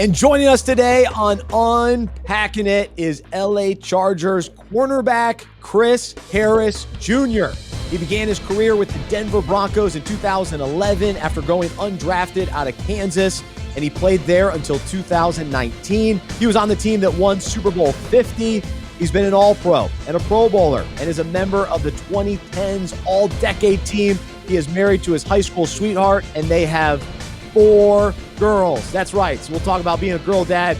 And joining us today on Unpacking It is LA Chargers cornerback Chris Harris Jr. He began his career with the Denver Broncos in 2011 after going undrafted out of Kansas, and he played there until 2019. He was on the team that won Super Bowl 50. He's been an All-Pro and a Pro Bowler and is a member of the 2010s All-Decade team. He is married to his high school sweetheart, and they have 4 girls. That's right. So we'll talk about being a girl dad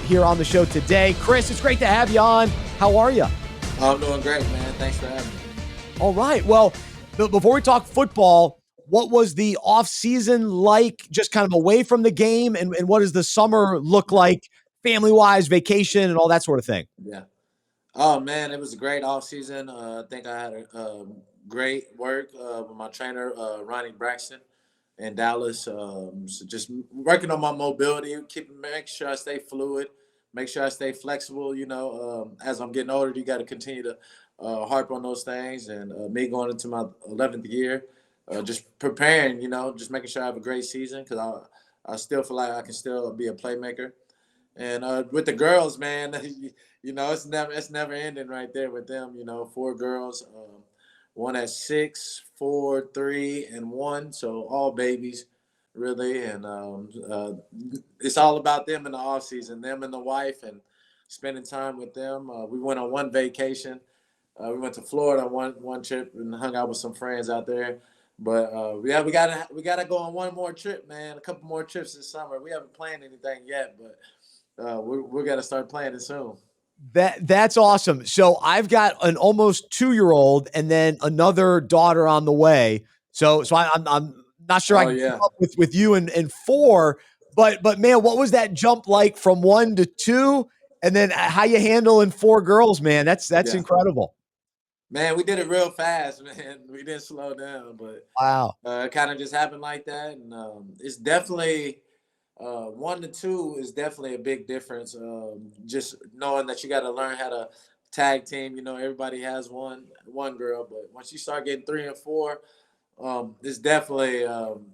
here on the show today. Chris, it's great to have you on. How are you? I'm doing great, man. Thanks for having me. All right. Well, before we talk football, what was the off season like, just kind of away from the game, and what does the summer look like, family-wise, vacation, and all that sort of thing? Yeah. Oh, man, it was a great off season. I think I had a great work with my trainer, Ronnie Braxton, in Dallas. So just working on my mobility, make sure I stay fluid, make sure I stay flexible. As I'm getting older, you got to continue to harp on those things. And me going into my 11th year, just preparing, just making sure I have a great season because I still feel like I can still be a playmaker. And with the girls, man, it's never ending right there with them. 4 girls, one at 6, 4, 3, and 1. So all babies, really. And it's all about them in the off season, them and the wife, and spending time with them. We went on one vacation. We went to Florida one trip and hung out with some friends out there. But yeah, we gotta go on one more trip, man. A couple more trips this summer. We haven't planned anything yet, but we're gonna start planning soon. That's awesome. So I've got an almost 2-year-old and then another daughter on the way. So I'm not sure I Oh can keep yeah. up with you and 4, but man, what was that jump like from 1 to 2, and then how you handling 4 girls, man? That's Yeah. incredible. Man, we did it real fast, man. We didn't slow down, but Wow. it kind of just happened like that. And it's definitely 1 to 2 is definitely a big difference. Just knowing that you got to learn how to tag team. Everybody has one girl, but once you start getting 3 and 4, it's definitely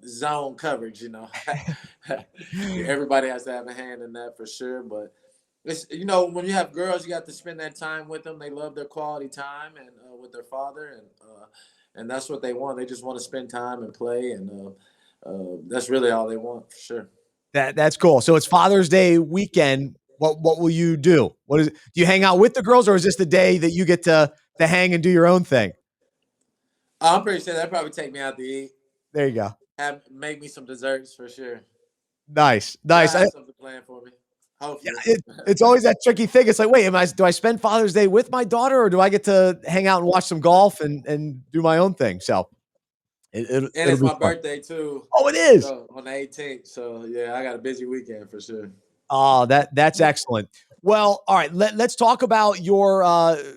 zone coverage. Everybody has to have a hand in that for sure. But it's when you have girls, you got to spend that time with them. They love their quality time and with their father, and that's what they want. They just want to spend time and play, and that's really all they want for sure. That's cool. So it's Father's Day weekend. What will you do? What is it? Do you hang out with the girls, or is this the day that you get to hang and do your own thing? I'm pretty sure they'll probably take me out to eat, There you go. make me some desserts for sure. Nice, They'll nice. have something planned for me, Yeah, hopefully. it's always that tricky thing. It's like, wait, do I spend Father's Day with my daughter, or do I get to hang out and watch some golf and do my own thing? So And it'll it's be my fun. birthday too, Oh, it is. so on the 18th. So yeah, I got a busy weekend for sure. Oh, that's excellent. Well, all right, let's talk about your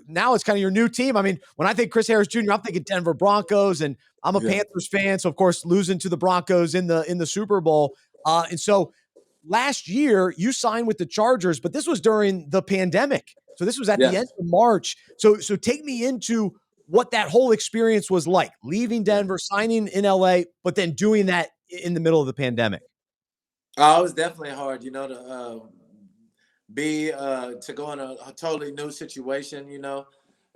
now it's kind of your new team. I mean, when I think Chris Harris Jr., I'm thinking Denver Broncos, and I'm a Yeah. Panthers fan, so of course losing to the Broncos in the Super Bowl. And so last year you signed with the Chargers, but this was during the pandemic. So this was at the end Yes. of March. So take me into what that whole experience was like, leaving Yeah. Denver, signing in LA, but then doing that in the middle of the pandemic. Oh, it was definitely hard, to go in a totally new situation,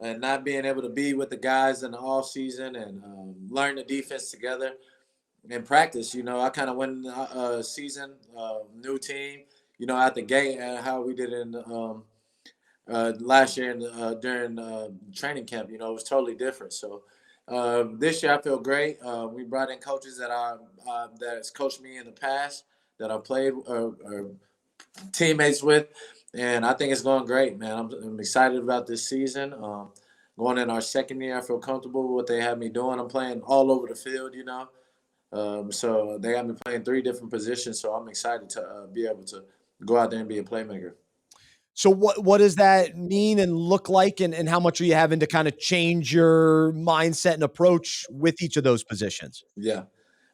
and not being able to be with the guys in the off season and learn the defense together and practice. I kind of went in the season, new team, out the gate, how we did in last year during training camp. It was totally different. So this year I feel great. We brought in coaches that has coached me in the past that I played or teammates with, and I think it's going great, man. I'm excited about this season. Going in our second year, I feel comfortable with what they have me doing. I'm playing all over the field, so they got me playing 3 different positions. So I'm excited to be able to go out there and be a playmaker. So what does that mean and look like, and how much are you having to kind of change your mindset and approach with each of those positions? Yeah.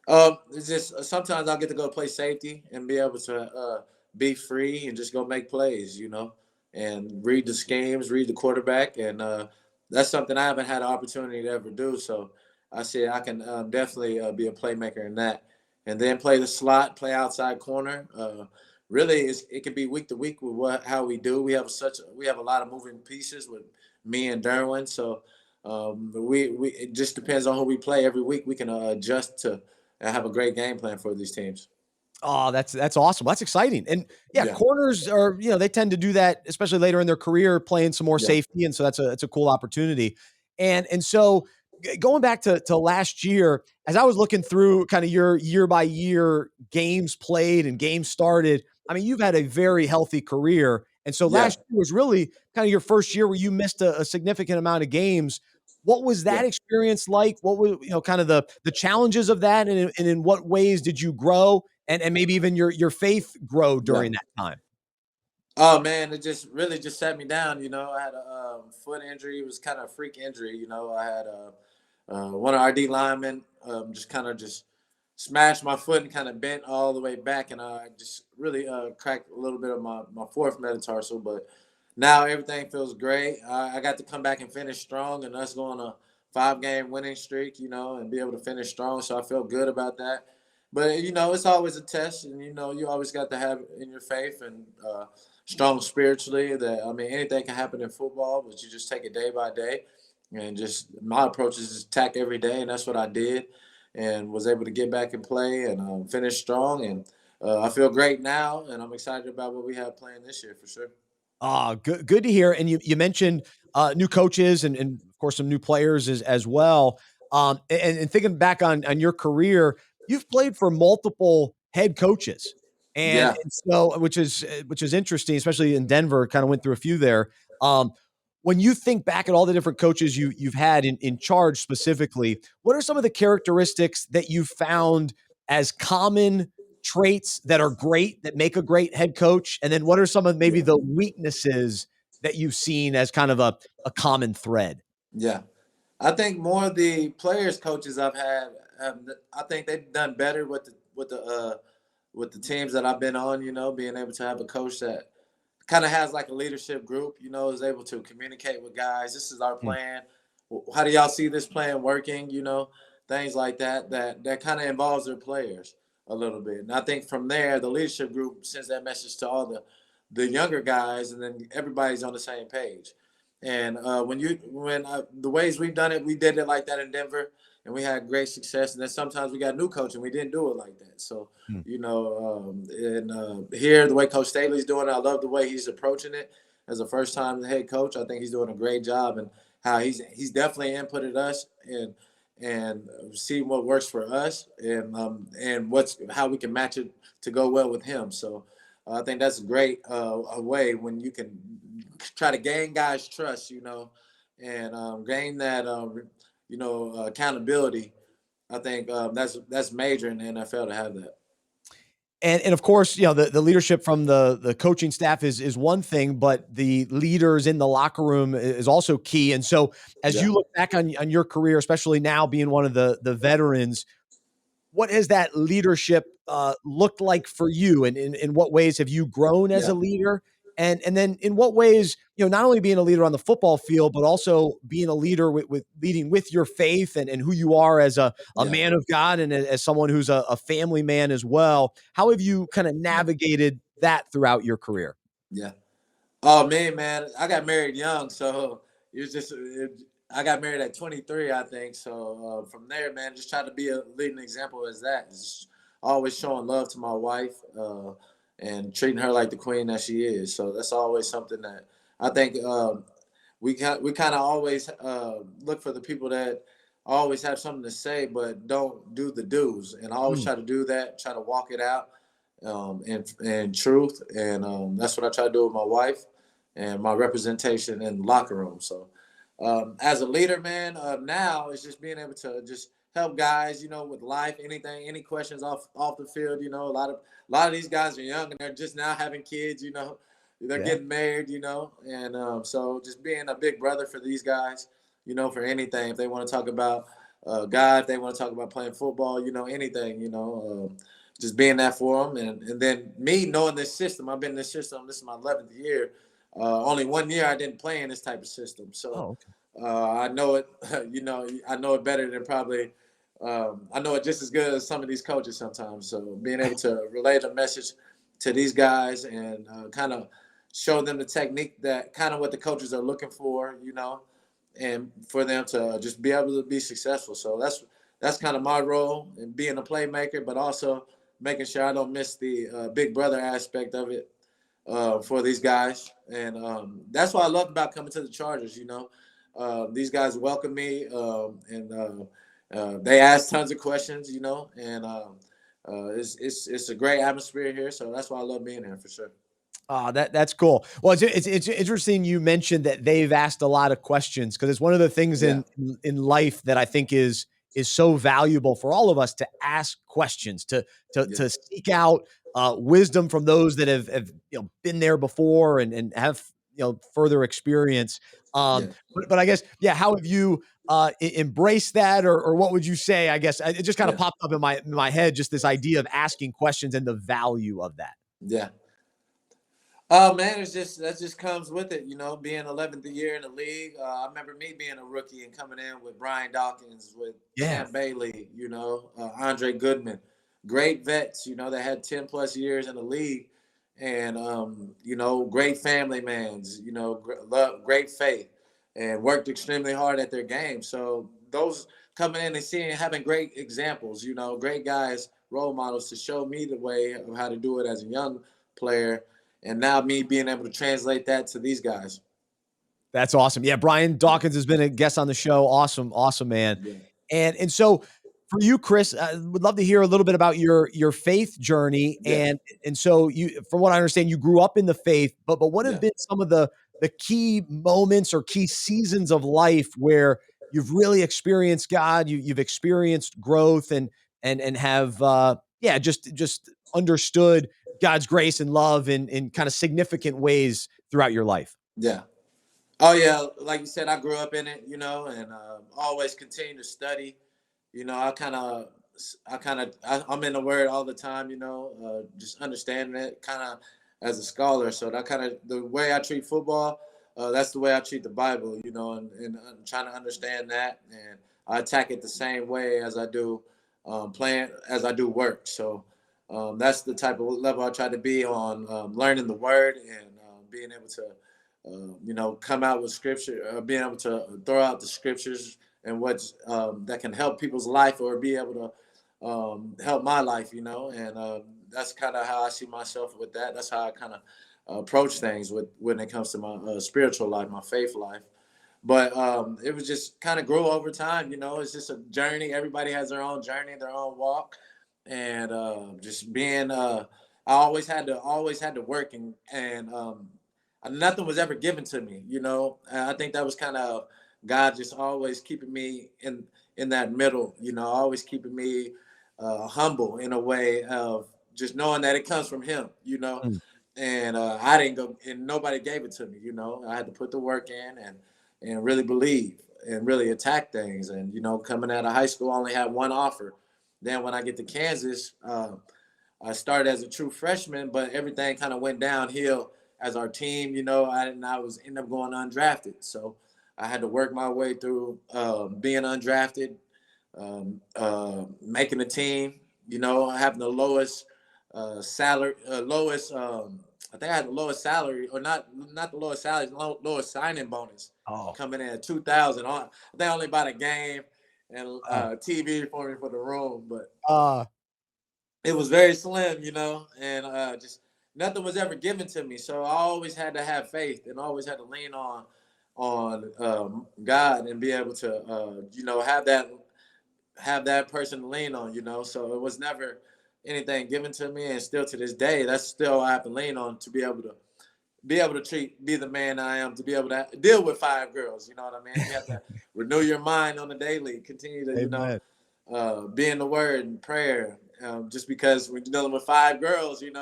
It's just sometimes I'll get to go play safety and be able to be free and just go make plays, and read the schemes, read the quarterback, and that's something I haven't had an opportunity to ever do. So I said I can definitely be a playmaker in that, and then play the slot, play outside corner, really it can be week to week with how we do. We have a lot of moving pieces with me and Derwin, so we it just depends on who we play every week. We can adjust to and have a great game plan for these teams. Oh, that's awesome. That's exciting. And yeah, Yeah, corners are, they tend to do that, especially later in their career, playing some more yeah, safety. And so that's a cool opportunity. And so going back to last year, as I was looking through kind of your year by year games played and games started, I mean, you've had a very healthy career. And so yeah, last year was really kind of your first year where you missed a significant amount of games. What was yeah, that experience like? What were, kind of the challenges of that? And in what ways did you grow? And maybe even your faith grow yeah. during that time. Oh man, it just really just sat me down. I had a foot injury. It was kind of a freak injury. I had one of our D linemen just kind of just smashed my foot and kind of bent all the way back, and I just really cracked a little bit of my fourth metatarsal. But now everything feels great. I got to come back and finish strong, and us go on a 5-game winning streak, and be able to finish strong. So I feel good about that. But it's always a test, and you always got to have in your faith and strong spiritually. That I mean, anything can happen in football, but you just take it day by day, and just my approach is just attack every day, and that's what I did, and was able to get back and play and finish strong, and I feel great now, and I'm excited about what we have playing this year for sure. Ah, good to hear. And you mentioned new coaches and of course some new players as well. And thinking back on your career, you've played for multiple head coaches, and, Yeah, and so which is interesting, especially in Denver. Kind of went through a few there. Um, when you think back at all the different coaches you've had in charge specifically, what are some of the characteristics that you found as common traits that are great that make a great head coach? And then what are some of maybe yeah, the weaknesses that you've seen as kind of a common thread? yeah. I think more of the players coaches I've had, I think they've done better with the teams that I've been on. Being able to have a coach that kind of has like a leadership group, is able to communicate with guys. This is our Mm, plan. How do y'all see this plan working? Things like that. That kind of involves their players a little bit. And I think from there, the leadership group sends that message to all the younger guys, and then everybody's on the same page. And when the ways we've done it, we did it like that in Denver, and we had great success. And then sometimes we got new coach, and we didn't do it like that. So mm. and here the way Coach Staley's doing it, I love the way he's approaching it as a first time head coach. I think he's doing a great job, and how he's definitely inputted us and see what works for us, and how we can match it to go well with him. So I think that's a great a way when you can try to gain guys' trust, and gain that accountability. I think that's major in the NFL to have that. And of course, the leadership from the coaching staff is one thing, but the leaders in the locker room is also key. And so as Yeah, you look back on your career, especially now being one of the veterans, what has that leadership looked like for you? And in what ways have you grown as a yeah, leader? And then in what ways, not only being a leader on the football field, but also being a leader with leading with your faith and who you are as a yeah, man of God and as someone who's a family man as well. How have you kind of yeah, navigated that throughout your career? yeah. Oh man, I got married young, so it was I got married at 23, I think. So from there, man, just try to be a leading example as that. Just always showing love to my wife and treating her like the queen that she is. So that's always something that I think we kind of always look for the people that always have something to say but don't do the do's, and I always Mm. try to do that, try to walk it out in truth, and that's what I try to do with my wife and my representation in the locker room. So as a leader, man, now it's just being able to just help guys, with life, anything, any questions off the field. A lot of these guys are young and they're just now having kids. They're Yeah. getting married. And so just being a big brother for these guys. For anything, if they want to talk about God, if they want to talk about playing football, anything. Just being that for them, and then me knowing this system. I've been in this system. This is my 11th year. Only 1 year I didn't play in this type of system, so Oh, okay. I know it. I know it better than probably. I know it just as good as some of these coaches sometimes. So being able to relay the message to these guys and kind of show them the technique that kind of what the coaches are looking for, and for them to just be able to be successful. So that's kind of my role in being a playmaker, but also making sure I don't miss the big brother aspect of it for these guys. And that's what I love about coming to the Chargers. These guys welcome me, and they ask tons of questions. And it's a great atmosphere here. So that's why I love being here for sure. That's cool. Well, it's interesting you mentioned that they've asked a lot of questions, because it's one of the things Yeah, in life that I think is so valuable for all of us, to ask questions, yeah, to seek out wisdom from those that have been there before, and have further experience. yeah, But I guess, yeah, how have you embraced that, or what would you say? I guess it just kind of yeah, popped up in my head, just this idea of asking questions and the value of that. yeah. Oh man, that just comes with it, being 11th year in the league. I remember me being a rookie and coming in with Brian Dawkins, with Yeah. Champ Bailey, Andre Goodman, great vets, that had 10 plus years in the league, and great family mans, great faith, and worked extremely hard at their game. So those coming in and seeing, having great examples, great guys, role models to show me the way of how to do it as a young player, and now me being able to translate that to these guys. That's awesome. Yeah, Brian Dawkins has been a guest on the show. Awesome, awesome, man. Yeah, And so for you, Chris, I would love to hear a little bit about your faith journey. yeah, And so you, from what I understand, you grew up in the faith, but what have yeah, been some of the key moments or key seasons of life where you've really experienced God, you've experienced growth, and have yeah, just understood God's grace and love in kind of significant ways throughout your life? yeah. Oh yeah, like you said, I grew up in it, and always continue to study. I'm in the Word all the time, just understanding it, kind of as a scholar. So that kind of the way I treat football, that's the way I treat the Bible, and I'm trying to understand that, and I attack it the same way as I do as I do work. So that's the type of level I try to be on, learning the Word and being able to come out with scripture, being able to throw out the scriptures and what's that can help people's life, or be able to help my life, and that's kind of how I see myself with that. That's how I kind of approach things when it comes to my spiritual life, my faith life. But it was just kind of grow over time, it's just a journey. Everybody has their own journey, their own walk, and just being, I always had to work, and nothing was ever given to me, And I think that was kind of God just always keeping me in that middle, always keeping me humble in a way of just knowing that it comes from Him. Mm. And I didn't go, and nobody gave it to me. I had to put the work in and really believe and really attack things. And coming out of high school, I only had one offer. Then when I get to Kansas, I started as a true freshman, but everything kind of went downhill as our team. I was end up going undrafted, so I had to work my way through being undrafted, making the team. Having the lowest salary, lowest. I think I had the lowest salary, or not the lowest salary, lowest signing bonus Oh, coming in at 2,000. I think only bought a game and uh, TV for me for the room, but uh, it was very slim, and just nothing was ever given to me. So I always had to have faith and always had to lean on God and be able to have that person to lean on. So it was never anything given to me, and still to this day, that's still I have to lean on to be able to be the man I am, to be able to deal with five girls. You know what I mean? You have to renew your mind on the daily, continue to, amen. be in the word and prayer. Just because we're dealing with five girls, and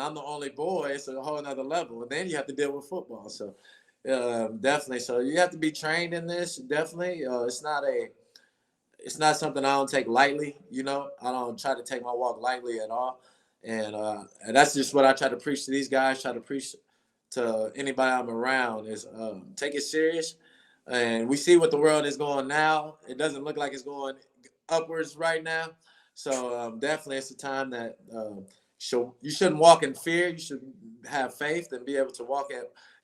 I'm the only boy, it's a whole nother level. And then you have to deal with football. So definitely. So you have to be trained in this. Definitely. It's not something I don't take lightly. I don't try to take my walk lightly at all. And that's just what I try to preach to these guys, try to preach to anybody I'm around, is take it serious. And we see what the world is going now. It doesn't look like it's going upwards right now. So definitely it's a time that you shouldn't walk in fear. You should have faith and be able to walk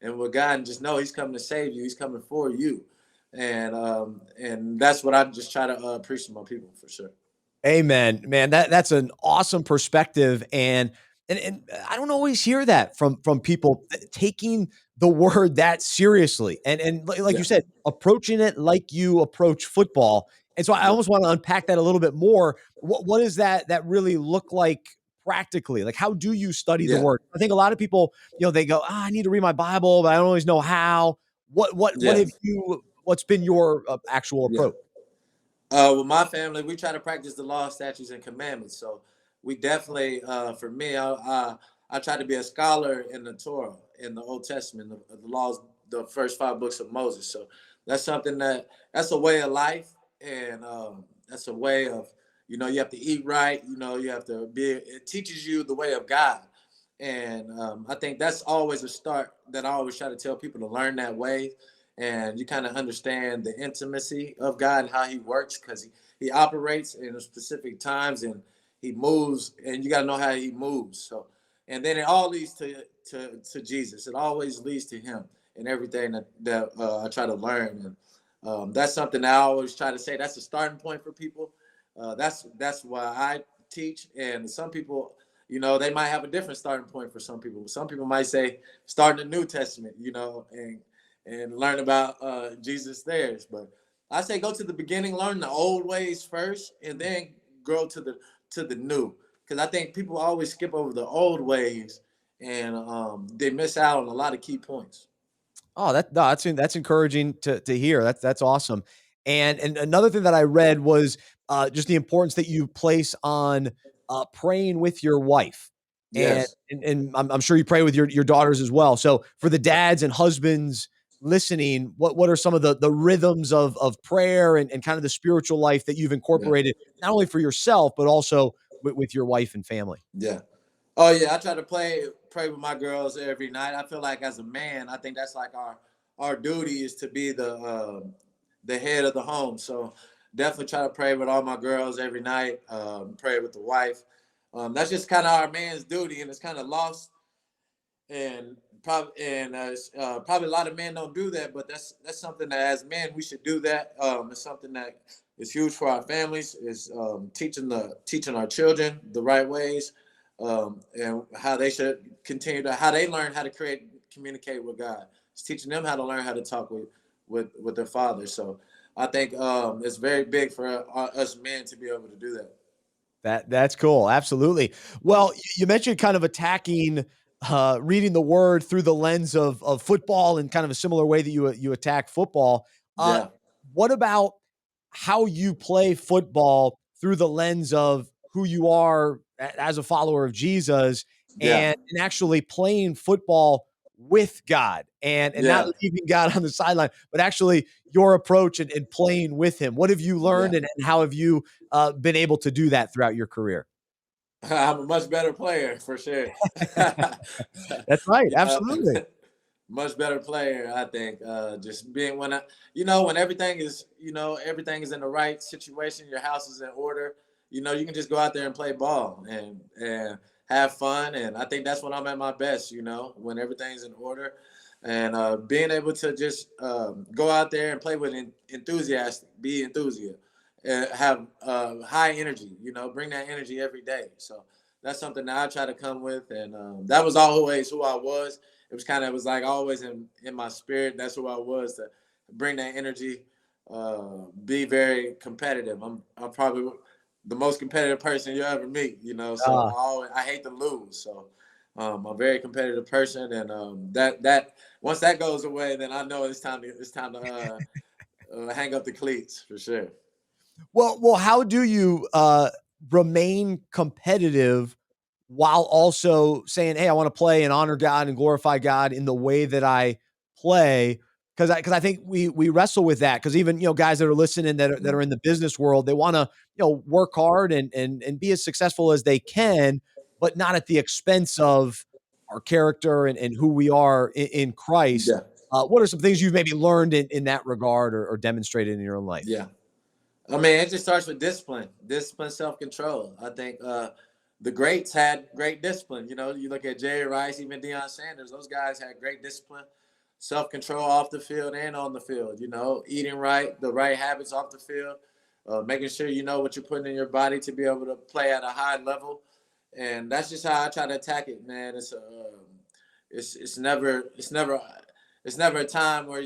and with God and just know He's coming to save you. He's coming for you, and that's what I just try to preach to my people for sure. Amen, man. That's an awesome perspective, and I don't always hear that from people taking the word that seriously, and like Yeah, you said, approaching it like you approach football. And so I yeah, almost want to unpack that a little bit more. What does that really look like practically? Like, how do you study the yeah, word? I think a lot of people, they go, I need to read my Bible, but I don't always know how. What yeah, have you? What's been your actual yeah. approach? With my family, we try to practice the law, statutes, and commandments. So we definitely, for me, I try to be a scholar in the Torah, in the Old Testament, the laws, the first 5 books of Moses. So that's something that's a way of life, and that's a way of, you have to eat right. You have to be. It teaches you the way of God, and I think that's always a start that I always try to tell people to learn that way, and you kind of understand the intimacy of God and how He works, because he operates in specific times and He moves, and you got to know how He moves. So, and then it all leads to Jesus. It always leads to Him and everything that I try to learn, and that's something I always try to say. That's a starting point for people. That's why I teach, and some people. They might have a different starting point for some people. Some people might say start in the New Testament, and learn about Jesus theirs. But I say go to the beginning, learn the old ways first, and then grow to the new. Because I think people always skip over the old ways, and they miss out on a lot of key points. Oh, that's encouraging to hear. That's awesome. And another thing that I read was just the importance that you place on praying with your wife, and Yes. and I'm sure you pray with your daughters as well. So for the dads and husbands listening, what are some of the rhythms of prayer and kind of the spiritual life that you've Yeah. incorporated not only for yourself but also with your wife and family? Yeah. Oh yeah, I try to pray with my girls every night. I feel like as a man, I think that's like our duty is to be the head of the home. So definitely try to pray with all my girls every night. Pray with the wife. That's just kind of our man's duty, and it's kind of lost. And probably a lot of men don't do that, but that's something that as men we should do that. It's something that is huge for our families. Is teaching our children the right ways, and how they should continue to how they learn how to communicate with God. It's teaching them how to learn how to talk with their father. So I think it's very big for us men to be able to do that. That's cool. Absolutely. Well, you mentioned kind of attacking reading the word through the lens of football in kind of a similar way that you attack football. Uh, Yeah, what about how you play football through the lens of who you are as a follower of Jesus, yeah, and actually playing football with God, and not yeah, leaving God on the sideline, but actually your approach and playing with Him? What have you yeah. learned, and how have you been able to do that throughout your career? I'm a much better player for sure. That's right. you know, Absolutely. much better player, I think. Just being when everything is in the right situation, your house is in order. You can just go out there and play ball and have fun. And I think that's when I'm at my best. When everything's in order, and being able to just go out there and play with be enthusiastic, have high energy. Bring that energy every day. So that's something that I try to come with, and that was always who I was. It was like always in my spirit. That's who I was, to bring that energy, be very competitive. I'm probably the most competitive person you ever meet. So Uh, I hate to lose. So I'm a very competitive person, and that once that goes away, then I know it's time to hang up the cleats for sure. well, how do you remain competitive while also saying, "Hey, I want to play and honor God and glorify God in the way that I play"? Because I think we wrestle with that. Because even guys that are listening that are in the business world, they want to work hard and be as successful as they can, but not at the expense of our character and who we are in Christ. Yeah, What are some things you've maybe learned in that regard, or demonstrated in your own life? yeah. I mean, it just starts with discipline, self control. I think the greats had great discipline. You know, you look at Jerry Rice, even Deion Sanders, those guys had great discipline, self-control off the field and on the field, you know, eating right, the right habits off the field, making sure you know what you're putting in your body to be able to play at a high level. And that's just how I try to attack it, man. It's never a time where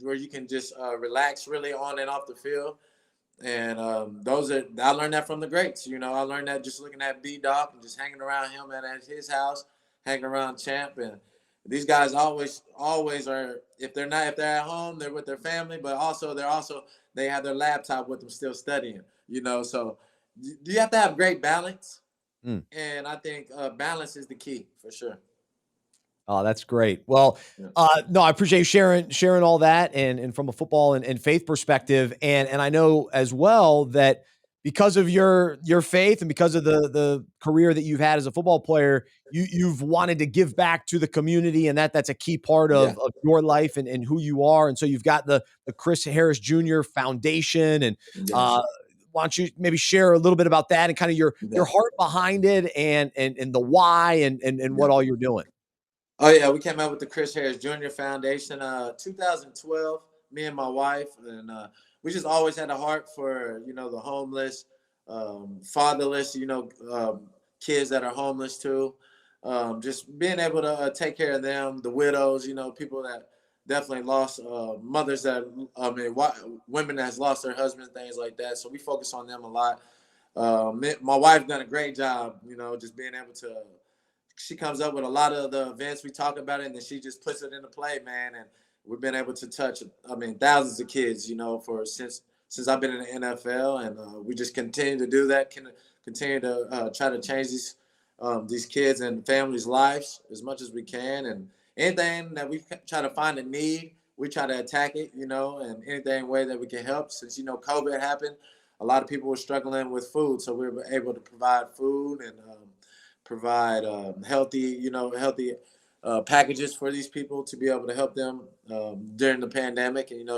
where you can just relax really on and off the field. And I learned that from the greats. You know, I learned that just looking at B Doc and just hanging around him at his house, hanging around Champ. And these guys always are, if they're at home, they're with their family, but also they have their laptop with them still studying, you know. So you have to have great balance. Mm. And I think balance is the key for sure. Oh, that's great. Well, Yeah. no, I appreciate you sharing all that and from a football and faith perspective. And I know as well that because of your faith and because of the career that you've had as a football player, you've wanted to give back to the community, and that's a key part Yeah. of your life and who you are. And so you've got the Chris Harris Jr. Foundation. And Yes. why don't you maybe share a little bit about that and kind of your Yeah. heart behind it and the why and what Yeah. all you're doing? Oh yeah, we came out with the Chris Harris Jr. Foundation, 2012. Me and my wife, and we just always had a heart for the homeless, fatherless, kids that are homeless too. Just being able to take care of them, the widows, people that definitely lost mothers that women that's lost their husbands, things like that. So we focus on them a lot. My wife done a great job, just being able to. She comes up with a lot of the events we talk about it, and then she just puts it into play, man. And we've been able to touch, thousands of kids, for since I've been in the NFL, and we just continue to do that. Continue to try to change these kids and families' lives as much as we can, and anything that we try to find a need, we try to attack it, and anything way that we can help. Since COVID happened, a lot of people were struggling with food, so we were able to provide food and provide healthy packages for these people to be able to help them during the pandemic, and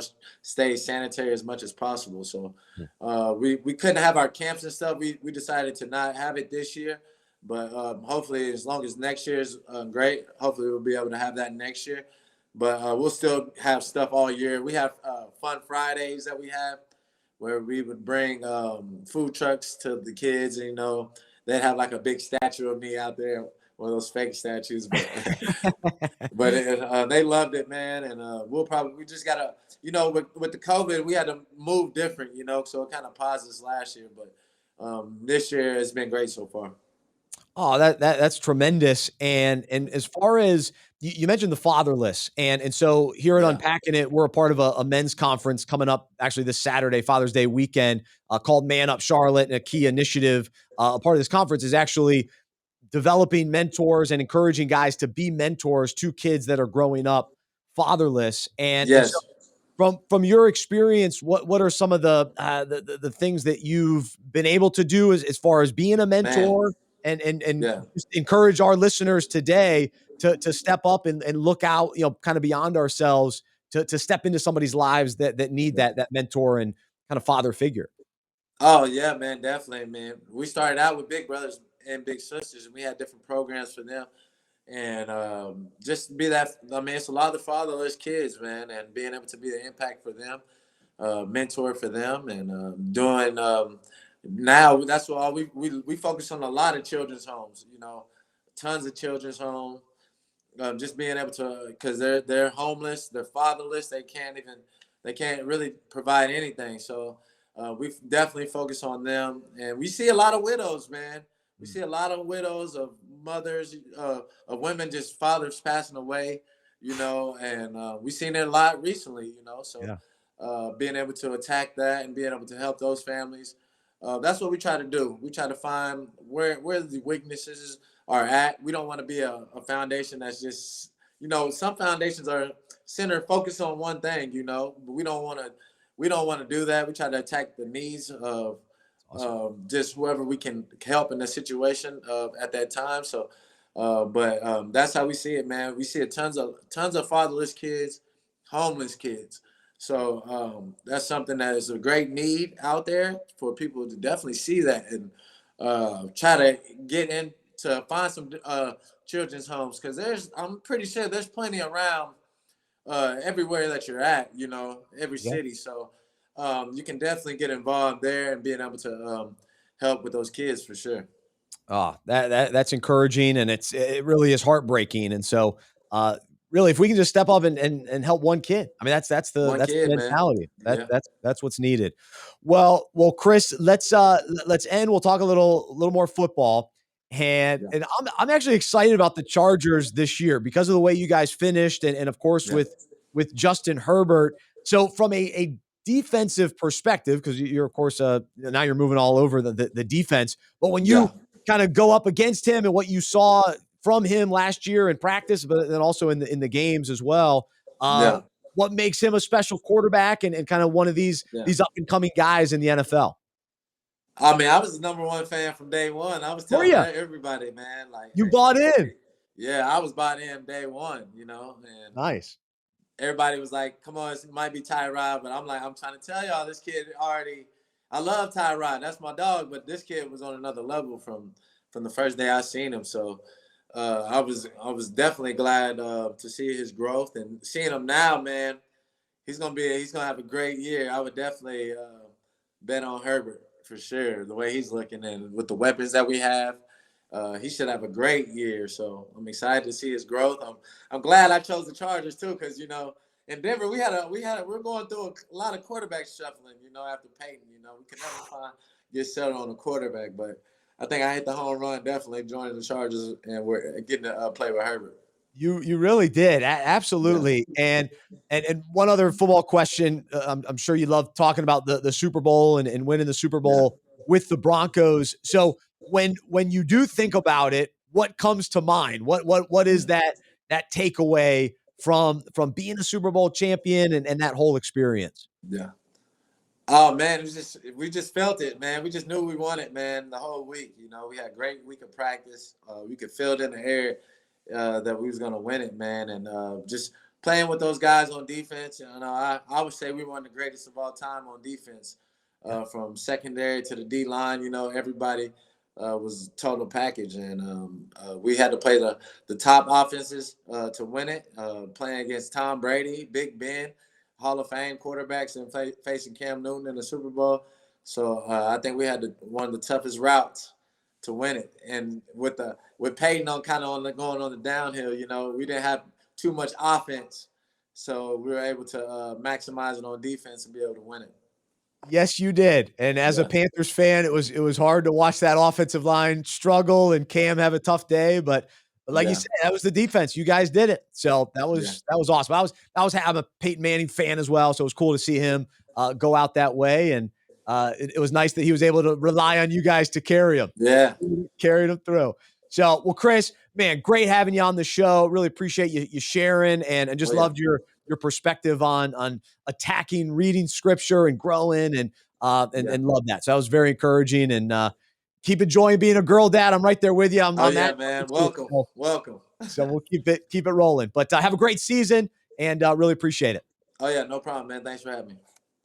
stay sanitary as much as possible. So we couldn't have our camps and stuff. We decided to not have it this year, but hopefully, as long as next year is great, hopefully we'll be able to have that next year. But we'll still have stuff all year. We have Fun Fridays that we have where we would bring food trucks to the kids, and they'd have like a big statue of me out there, one of those fake statues, but they loved it, man. And we just gotta, with the COVID, we had to move different, so it kind of paused this last year, but this year has been great so far. Oh, that's tremendous. And as far as you mentioned the fatherless, and so here at Yeah. Unpacking It, we're a part of a men's conference coming up actually this Saturday, Father's Day weekend, called Man Up Charlotte. And a key initiative, a part of this conference is actually developing mentors and encouraging guys to be mentors to kids that are growing up fatherless. And so Yes, from your experience, what are some of the things that you've been able to do as far as being a man. mentor and Yeah. just encourage our listeners today to step up and look out, kind of beyond ourselves to step into somebody's lives that need Yeah. that mentor and kind of father figure? Oh yeah, man, definitely, man. We started out with big brothers and big sisters, and we had different programs for them. And just be that. It's a lot of the fatherless kids, man, and being able to be the impact for them, mentor for them, and doing. Now that's what we focus on, a lot of children's homes. Tons of children's homes. Just being able to, because they're homeless, they're fatherless, they can't really provide anything. So we definitely focus on them, and we see a lot of widows, man. We see a lot of widows of mothers, of women, just fathers passing away, and we've seen it a lot recently, So Yeah. being able to attack that and being able to help those families, that's what we try to do. We try to find where the weaknesses are at. We don't want to be a foundation that's just, some foundations are focused on one thing, but we don't want to do that. We try to attack the needs of Awesome. just whoever we can help in the situation at that time. So, but that's how we see it, man. We see tons of fatherless kids, homeless kids. So that's something that is a great need out there for people to definitely see that, and try to get in to find some children's homes, because I'm pretty sure there's plenty around everywhere that you're at, every Yeah. city. So you can definitely get involved there and being able to help with those kids for sure. Oh, that's encouraging, and it really is heartbreaking. And so, uh, really, if we can just step up and help one kid, I mean, One that's the kid, man. mentality. Yeah, That's what's needed. Well, Chris, let's end. We'll talk a little more football, and yeah, I'm actually excited about the Chargers this year because of the way you guys finished, and of course yeah, with Justin Herbert. So from a defensive perspective, because you're of course now you're moving all over the defense, but when yeah, you kind of go up against him and what you saw from him last year in practice, but then also in the games as well. Uh, yeah, what makes him a special quarterback and kind of one of yeah. these up and coming guys in the NFL? I mean, I was the number one fan from day one. I was Were telling you? everybody, man, like, You hey, bought in. yeah, I was bought in day one, and Nice. everybody was like, "Come on, it might be Tyrod," but I'm like, I'm trying to tell y'all, this kid already. I love Tyrod, that's my dog, but this kid was on another level from the first day I seen him. So I was definitely glad to see his growth and seeing him now, man. He's gonna have a great year. I would definitely bet on Herbert for sure. The way he's looking and with the weapons that we have, he should have a great year. So I'm excited to see his growth. I'm glad I chose the Chargers too, because in Denver we're going through a lot of quarterback shuffling. After Peyton, we can never get settled on a quarterback, but I think I hit the home run definitely joining the Chargers, and we're getting to play with Herbert. You really did. Yeah, Absolutely. And one other football question. I'm sure you love talking about the Super Bowl and winning the Super yeah, Bowl with the Broncos. So when you do think about it, what comes to mind? What is yeah, that takeaway from being a Super Bowl champion and that whole experience? yeah. Oh man, we just felt it, man. We just knew we won it, man. The whole week, we had a great week of practice. We could feel it in the air that we was gonna win it, man. And just playing with those guys on defense, I would say we were one of the greatest of all time on defense, Yeah. from secondary to the D line. Everybody was total package, and we had to play the top offenses to win it. Playing against Tom Brady, Big Ben, Hall of Fame quarterbacks, and facing Cam Newton in the Super Bowl. So I think we had one of the toughest routes to win it. And with Peyton on kind of going on the downhill, we didn't have too much offense, so we were able to maximize it on defense and be able to win it. Yes, you did. And as a Yeah, Panthers fan, it was hard to watch that offensive line struggle and Cam have a tough day, but like you yeah, said, that was the defense. You guys did it. So that yeah, was that was awesome. I'm a Peyton Manning fan as well, so it was cool to see him go out that way. And it was nice that he was able to rely on you guys to carry him. yeah. Carried him through. So, well, Chris, man, great having you on the show. Really appreciate you sharing and Oh just yeah, loved your perspective on attacking, reading scripture and growing yeah. and love that. So that was very encouraging and keep enjoying being a girl dad. I'm right there with you. I'm Oh on that yeah, man. too. Welcome, So, welcome. so we'll keep it rolling. But have a great season and really appreciate it. Oh yeah, no problem, man. Thanks for having me.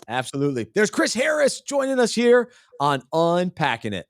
Absolutely. There's Chris Harris joining us here on Unpacking It.